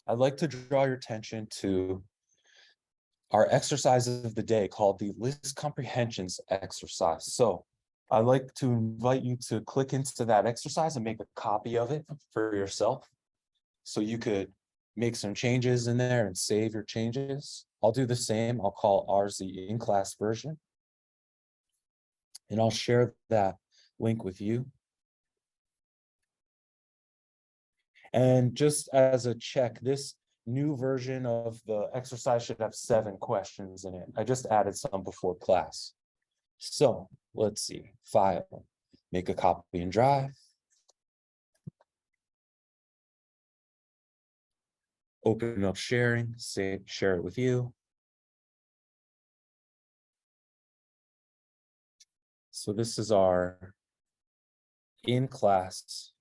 I'd like to draw your attention to our exercise of the day called the List Comprehensions Exercise. So I'd like to invite you to click into that exercise and make a copy of it for yourself. So you could make some changes in there and save your changes. I'll do the same. I'll call ours the in-class version. And I'll share that link with you. And just as a check, this new version of the exercise should have 7 questions in it. I just added some before class. So let's see, file, make a copy and drive. Open up sharing, share it with you. So this is our in-class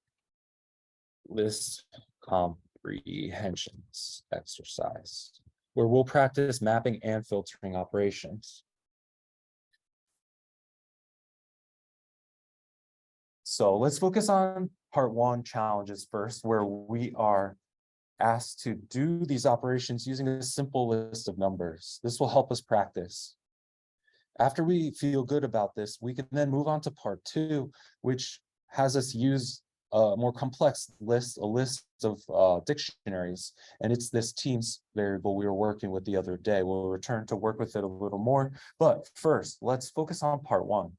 list comprehensions exercise, where we'll practice mapping and filtering operations. So let's focus on part 1 challenges first, where we are asked to do these operations using a simple list of numbers. This will help us practice. After we feel good about this, we can then move on to part 2, which has us use a more complex list, a list of dictionaries. And it's this teams variable we were working with the other day. We'll return to work with it a little more. But first, let's focus on part 1.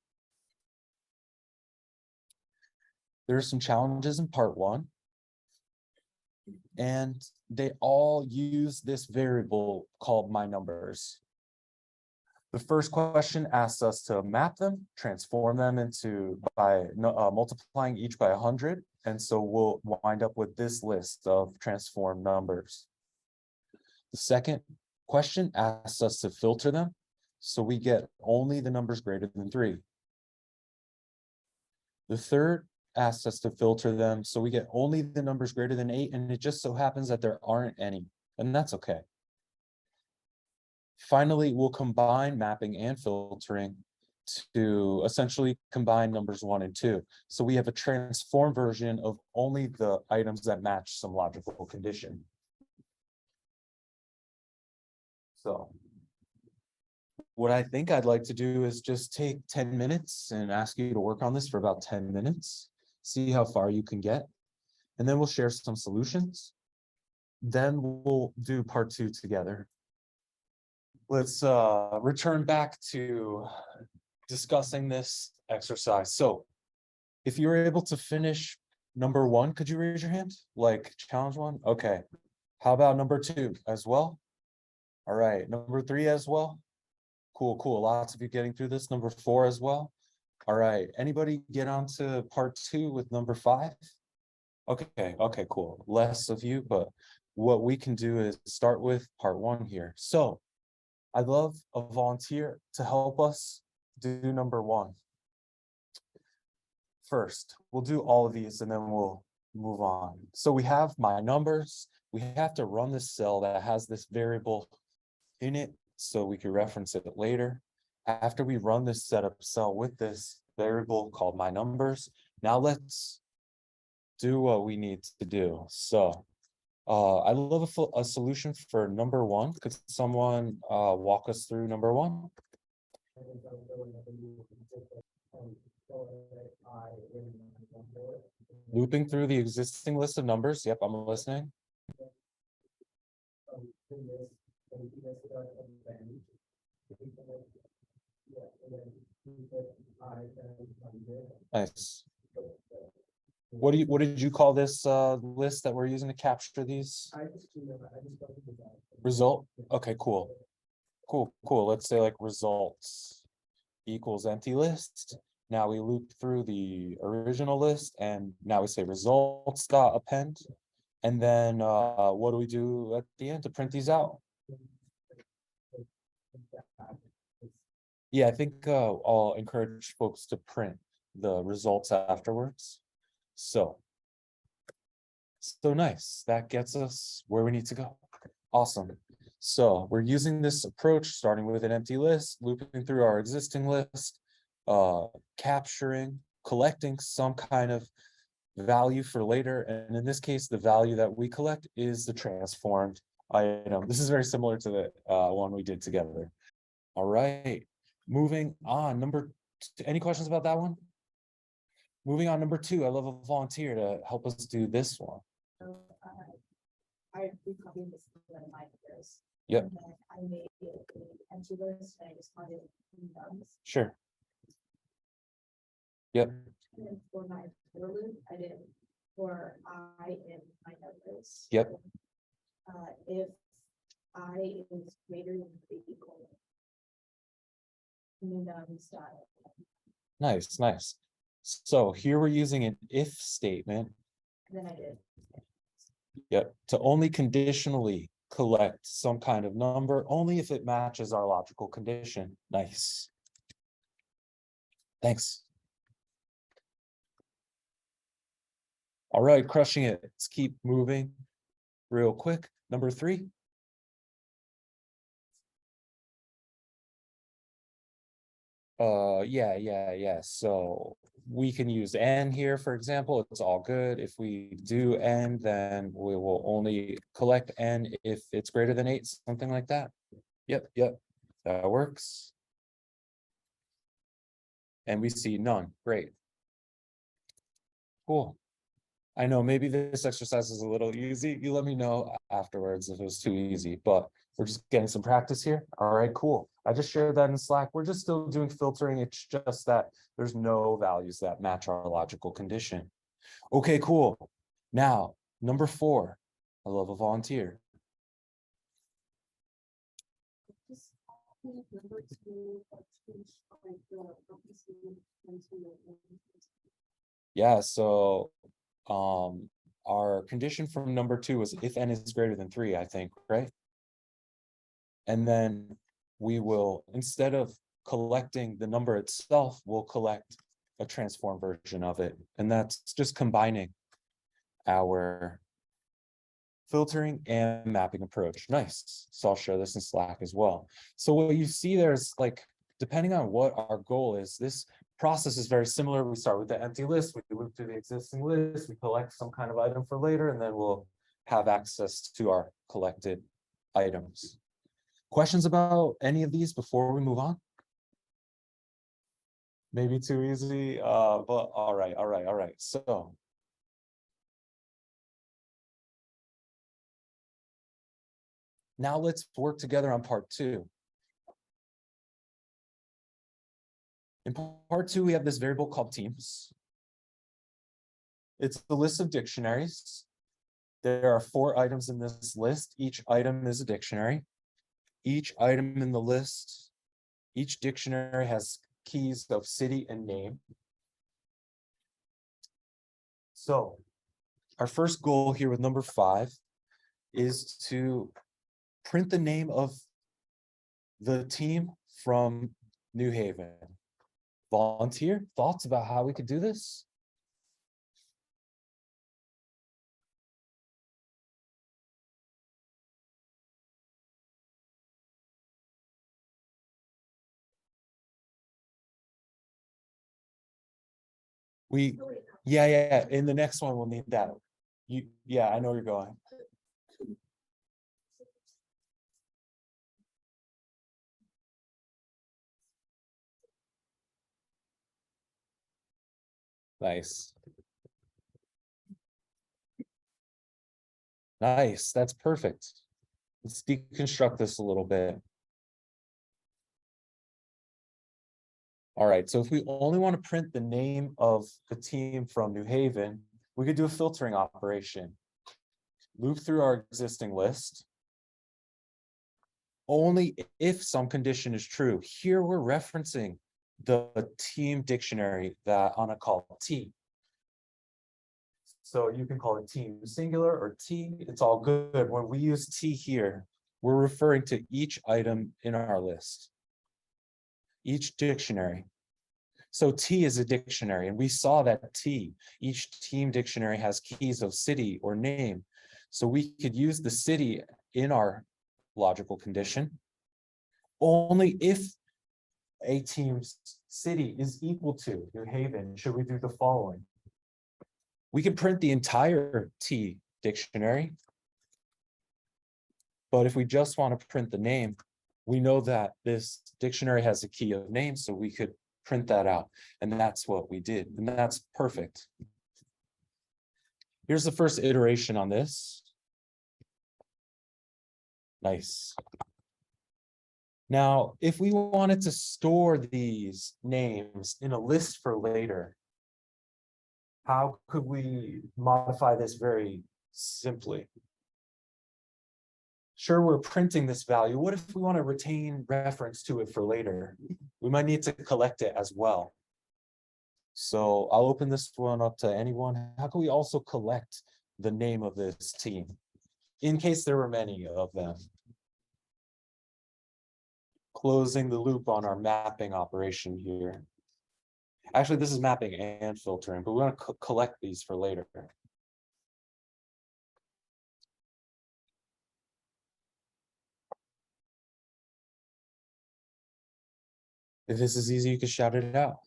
There are some challenges in part 1. And they all use this variable called my numbers. The first question asks us to map them, transform them into by multiplying each by 100. And so we'll wind up with this list of transformed numbers. The second question asks us to filter them. So we get only the numbers greater than 3. The third asks us to filter them. So we get only the numbers greater than 8. And it just so happens that there aren't any, and that's okay. Finally, we'll combine mapping and filtering to essentially combine numbers 1 and 2. So we have a transformed version of only the items that match some logical condition. So what I think I'd like to do is just take 10 minutes and ask you to work on this for about 10 minutes, see how far you can get, and then we'll share some solutions. Then we'll do part 2 together. Let's return back to discussing this exercise. So if you were able to finish number 1, could you raise your hand? Like challenge 1? Okay. How about number 2 as well? All right. Number 3 as well? Cool, cool. Lots of you getting through this. Number 4 as well? All right. Anybody get on to part 2 with number 5? Okay, okay, cool. Less of you, but what we can do is start with part 1 here. So I'd love a volunteer to help us do number 1. First, we'll do all of these and then we'll move on. So we have my numbers. We have to run this cell that has this variable in it so we can reference it later. After we run this setup cell with this variable called my numbers, now let's do what we need to do. So I love a solution for number 1. Could someone walk us through number 1? Looping through the existing list of numbers. Yep, I'm listening. Nice. What did you call this list that we're using to capture these? Result? Okay, cool. Cool. Let's say like results equals empty list. Now we loop through the original list and now we say results dot append. And then what do we do at the end to print these out? Yeah, I think I'll encourage folks to print the results afterwards. So nice. That gets us where we need to go. Awesome. So we're using this approach, starting with an empty list, looping through our existing list, capturing, collecting some kind of value for later. And in this case, the value that we collect is the transformed item. This is very similar to the one we did together. All right, moving on. Any questions about that one? Moving on, number 2, I love a volunteer to help us do this one. I recopied this one of my years. Yep. And then I made an empty list and I just wanted numbers. Sure. Yep. And then for my for loop, I did for I in my numbers. Yep. If I is greater than 3 equal. New num style. Nice, nice. So here we're using an if statement. And then I did. Yep, to only conditionally collect some kind of number, only if it matches our logical condition. Nice. Thanks. All right, crushing it. Let's keep moving real quick. Number 3. Yeah. So we can use n here, for example. It's all good. If we do n, then we will only collect n if it's greater than 8, something like that. Yep, that works. And we see none. Great. Cool. I know maybe this exercise is a little easy. You let me know afterwards if it was too easy, but we're just getting some practice here. All right, cool. I just shared that in Slack. We're just still doing filtering. It's just that there's no values that match our logical condition. Okay, cool. Now, number 4, I love a volunteer. Yeah, so our condition from number 2 was if n is greater than 3, I think, right? And then we will, instead of collecting the number itself, we'll collect a transform version of it. And that's just combining our filtering and mapping approach. Nice. So I'll share this in Slack as well. So what you see there is, like, depending on what our goal is, this process is very similar. We start with the empty list, we move through the existing list, we collect some kind of item for later, and then we'll have access to our collected items. Questions about any of these before we move on? Maybe too easy, but all right. So now let's work together on part 2. In part 2, we have this variable called teams. It's the list of dictionaries. There are 4 items in this list. Each item is a dictionary. Each item in the list, each dictionary has keys of city and name. So our first goal here with number 5 is to print the name of the team from New Haven. Volunteer, thoughts about how we could do this? Yeah, in the next one we'll need that. Yeah, I know where you're going. Nice. Nice, that's perfect. Let's deconstruct this a little bit. All right, so if we only want to print the name of the team from New Haven, we could do a filtering operation. Loop through our existing list. Only if some condition is true. Here we're referencing the team dictionary that Anna called T. So you can call it team singular or T, it's all good. When we use T here, we're referring to each item in our list, each dictionary. So T is a dictionary, and we saw that T, each team dictionary has keys of city or name. So we could use the city in our logical condition. Only if a team's city is equal to New Haven, should we do the following. We can print the entire T dictionary. But if we just want to print the name, we know that this dictionary has a key of names, so we could print that out. And that's what we did. And that's perfect. Here's the first iteration on this. Nice. Now, if we wanted to store these names in a list for later, how could we modify this very simply? Sure, we're printing this value. What if we want to retain reference to it for later? We might need to collect it as well. So I'll open this one up to anyone. How can we also collect the name of this team in case there were many of them? Closing the loop on our mapping operation here. Actually, this is mapping and filtering, but we want to collect these for later. If this is easy, you can shout it out.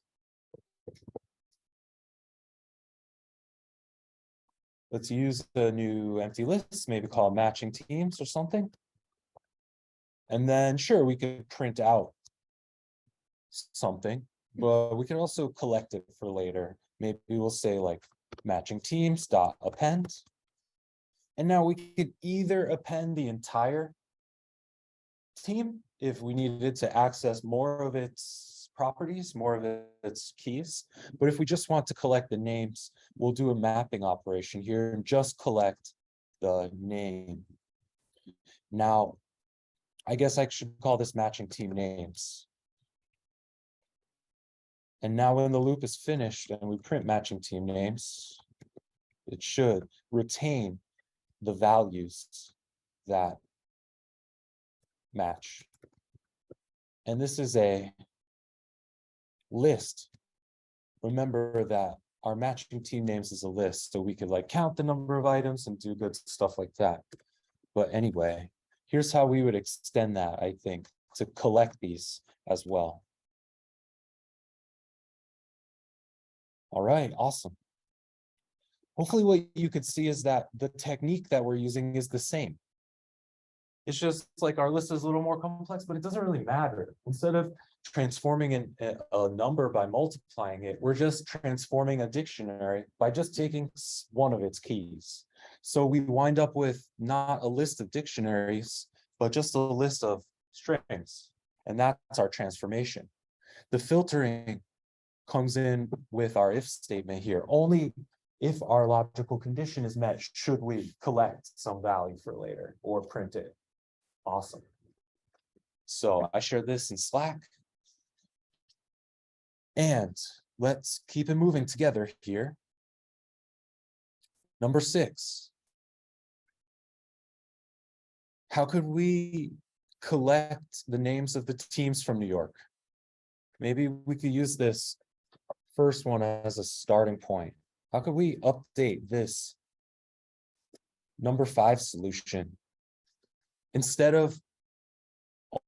Let's use the new empty list, maybe call it matching teams or something. And then sure, we could print out something, but we can also collect it for later. Maybe we'll say like matching teams dot append. And now we could either append the entire team if we needed to access more of its properties, more of its keys. But if we just want to collect the names, we'll do a mapping operation here and just collect the name. Now, I guess I should call this matching team names. And now when the loop is finished and we print matching team names, it should retain the values that match. And this is a list. Remember that our matching team names is a list, so we could like count the number of items and do good stuff like that. But anyway, here's how we would extend that, I think, to collect these as well. All right, awesome. Hopefully what you could see is that the technique that we're using is the same. It's just like our list is a little more complex, but it doesn't really matter. Instead of transforming a number by multiplying it, we're just transforming a dictionary by just taking one of its keys. So we wind up with not a list of dictionaries, but just a list of strings. And that's our transformation. The filtering comes in with our if statement here. Only if our logical condition is met should we collect some value for later or print it. Awesome. So I shared this in Slack. And let's keep it moving together here. Number 6. How could we collect the names of the teams from New York? Maybe we could use this first one as a starting point. How could we update this number 5 solution? Instead of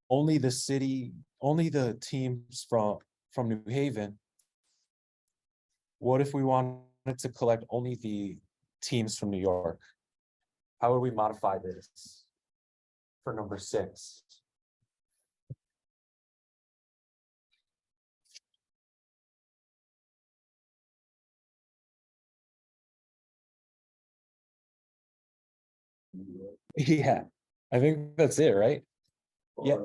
only the city, only the teams from New Haven, what if we wanted to collect only the teams from New York? How would we modify this for number 6? Yeah, I think that's it, right? Yeah.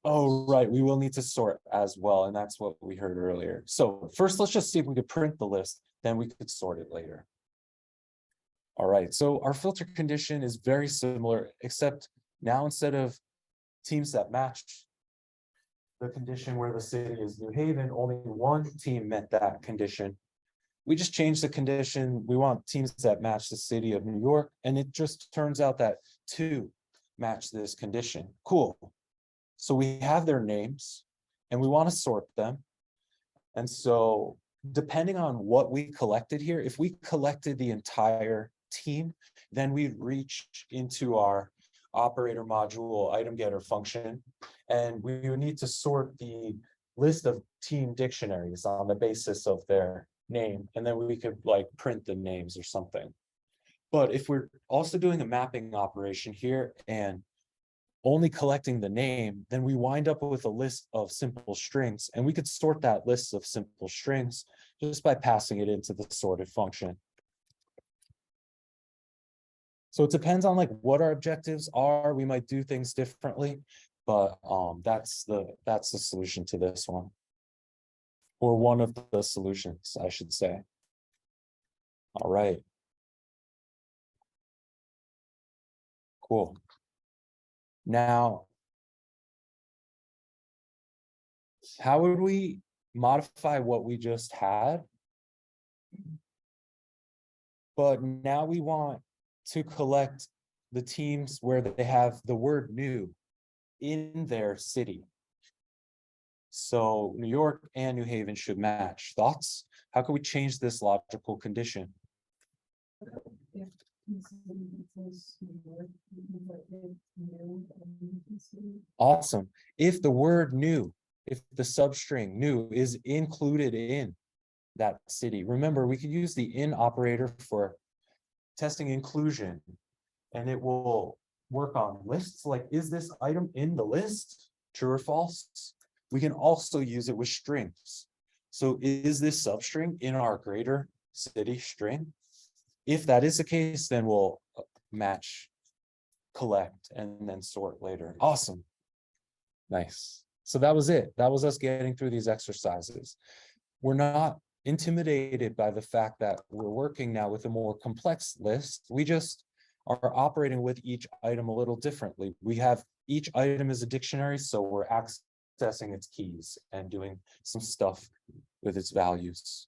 Oh, right. We will need to sort as well. And that's what we heard earlier. So first, let's just see if we could print the list, then we could sort it later. All right. So our filter condition is very similar, except now instead of teams that match the condition where the city is New Haven, only one team met that condition. We just changed the condition. We want teams that match the city of New York. And it just turns out that 2 match this condition. Cool. So we have their names and we want to sort them. And so depending on what we collected here, if we collected the entire team, then we'd reach into our operator module item getter function, and we would need to sort the list of team dictionaries on the basis of their name, and then we could like print the names or something. But if we're also doing a mapping operation here and only collecting the name, then we wind up with a list of simple strings, and we could sort that list of simple strings just by passing it into the sorted function. So it depends on like what our objectives are. We might do things differently, but that's the solution to this one. Or one of the solutions, I should say. All right. Cool. Now, how would we modify what we just had? But now we want to collect the teams where they have the word new in their city. So New York and New Haven should match. Thoughts? How can we change this logical condition? Awesome. If the word new, if the substring new is included in that city, remember, we could use the in operator for testing inclusion, and it will work on lists. Like, is this item in the list? True or false? We can also use it with strings. So is this substring in our greater city string? If that is the case, then we'll match, collect, and then sort later. Awesome. Nice. So that was it. That was us getting through these exercises. We're not intimidated by the fact that we're working now with a more complex list. We just are operating with each item a little differently. We have each item as a dictionary, so we're accessing its keys and doing some stuff with its values.